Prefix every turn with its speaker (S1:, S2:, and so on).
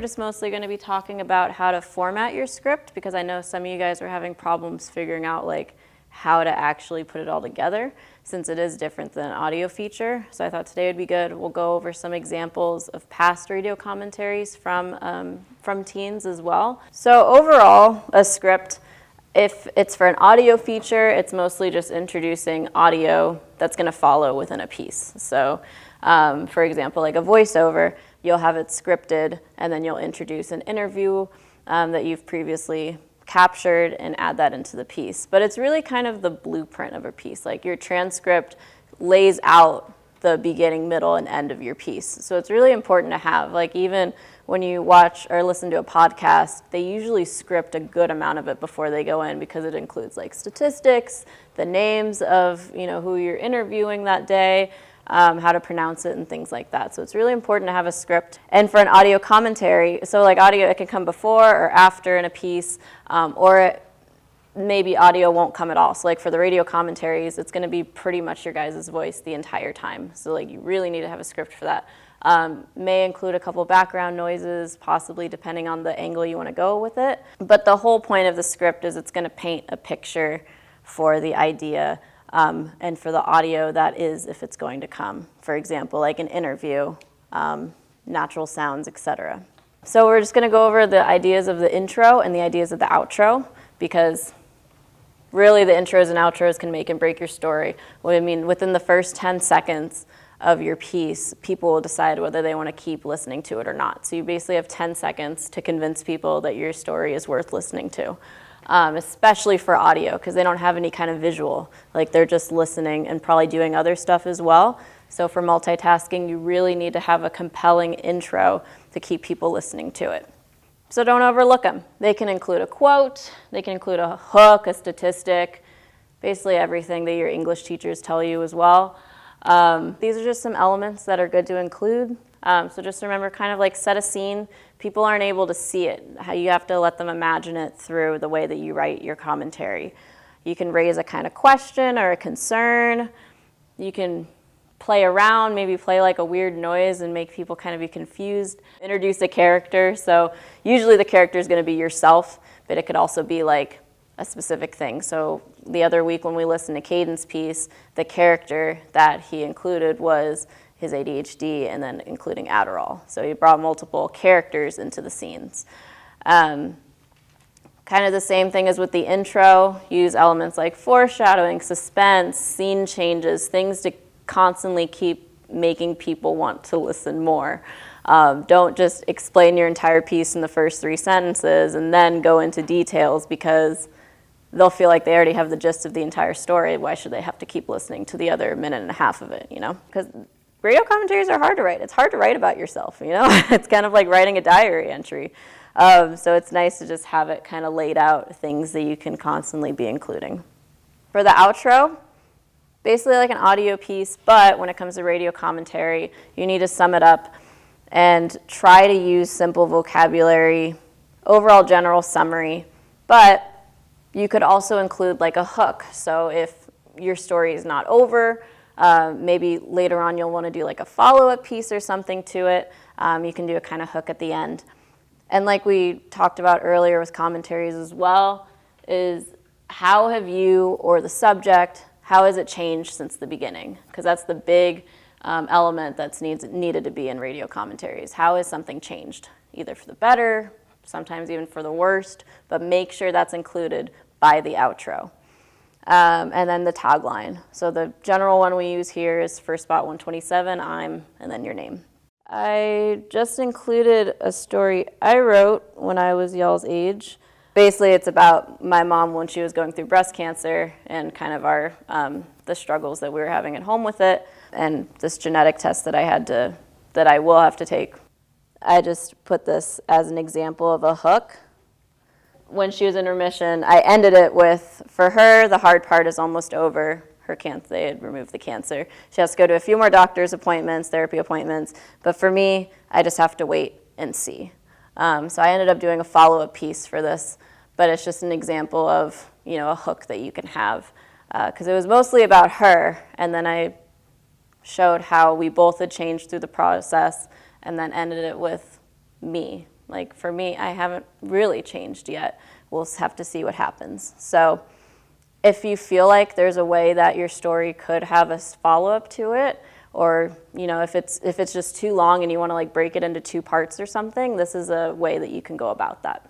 S1: just mostly going to be talking about how to format your script, because I know some of you guys are having problems figuring out like how to actually put it all together, since it is different than an audio feature. So I thought today would be good. We'll go over some examples of past radio commentaries from teens as well. So overall, a script, if it's for an audio feature, it's mostly just introducing audio that's going to follow within a piece. So for example, like a voiceover, you'll have it scripted, and then you'll introduce an interview that you've previously captured and add that into the piece. But it's really kind of the blueprint of a piece. Like your transcript lays out the beginning, middle, and end of your piece. So it's really important to have, like even when you watch or listen to a podcast, they usually script a good amount of it before they go in, because it includes like statistics, the names of who you're interviewing that day, how to pronounce it and things like that. So it's really important to have a script. And for an audio commentary, so like audio, it can come before or after in a piece, or maybe audio won't come at all. So like for the radio commentaries, it's going to be pretty much your guys' voice the entire time. So like you really need to have a script for that. May include a couple background noises, possibly depending on the angle you want to go with it. But the whole point of the script is it's going to paint a picture for the idea, and for the audio that is, if it's going to come. For example, like an interview, natural sounds, etc. So we're just going to go over the ideas of the intro and the ideas of the outro, because really the intros and outros can make and break your story. I mean, within the first 10 seconds of your piece, people will decide whether they want to keep listening to it or not. So you basically have 10 seconds to convince people that your story is worth listening to. Especially for audio, because they don't have any kind of visual. Like they're just listening and probably doing other stuff as well. So for multitasking, you really need to have a compelling intro to keep people listening to it. So don't overlook them. They can include a quote, they can include a hook, a statistic, basically everything that your English teachers tell you as well. These are just some elements that are good to include. So just remember, kind of like set a scene. People aren't able to see it. You have to let them imagine it through the way that you write your commentary. You can raise a kind of question or a concern. You can play around, maybe play like a weird noise and make people kind of be confused. Introduce a character. So usually the character is going to be yourself, but it could also be like a specific thing. So the other week when we listened to Caden's piece, the character that he included was his ADHD, and then including Adderall. So he brought multiple characters into the scenes. Kind of the same thing as with the intro. Use elements like foreshadowing, suspense, scene changes, things to constantly keep making people want to listen more. Don't just explain your entire piece in the first 3 sentences and then go into details, because they'll feel like they already have the gist of the entire story. Why should they have to keep listening to the other minute and a half of it, Because radio commentaries are hard to write. It's hard to write about yourself, It's kind of like writing a diary entry. So it's nice to just have it kind of laid out, things that you can constantly be including. For the outro, basically like an audio piece, but when it comes to radio commentary, you need to sum it up and try to use simple vocabulary, overall general summary, but you could also include like a hook. So if your story is not over, maybe later on you'll want to do like a follow-up piece or something to it. You can do a kind of hook at the end. And like we talked about earlier with commentaries as well, is how have you, or the subject, how has it changed since the beginning? Because that's the big element that's needed to be in radio commentaries. How has something changed? Either for the better, sometimes even for the worst, but make sure that's included by the outro. And then the tagline. So the general one we use here is for spot 127, I'm, and then your name. I just included a story I wrote when I was y'all's age. Basically, it's about my mom when she was going through breast cancer and kind of our the struggles that we were having at home with it, and this genetic test that I will have to take. I just put this as an example of a hook. When she was in remission, I ended it with, for her, the hard part is almost over. Her cancer, they had removed the cancer. She has to go to a few more doctor's appointments, therapy appointments. But for me, I just have to wait and see. So I ended up doing a follow-up piece for this, but it's just an example of, a hook that you can have. Because it was mostly about her, and then I showed how we both had changed through the process, and then ended it with me Like for me, I haven't really changed yet. We'll have to see what happens. So if you feel like there's a way that your story could have a follow-up to it, or if it's just too long and you want to like break it into 2 parts or something, this is a way that you can go about that.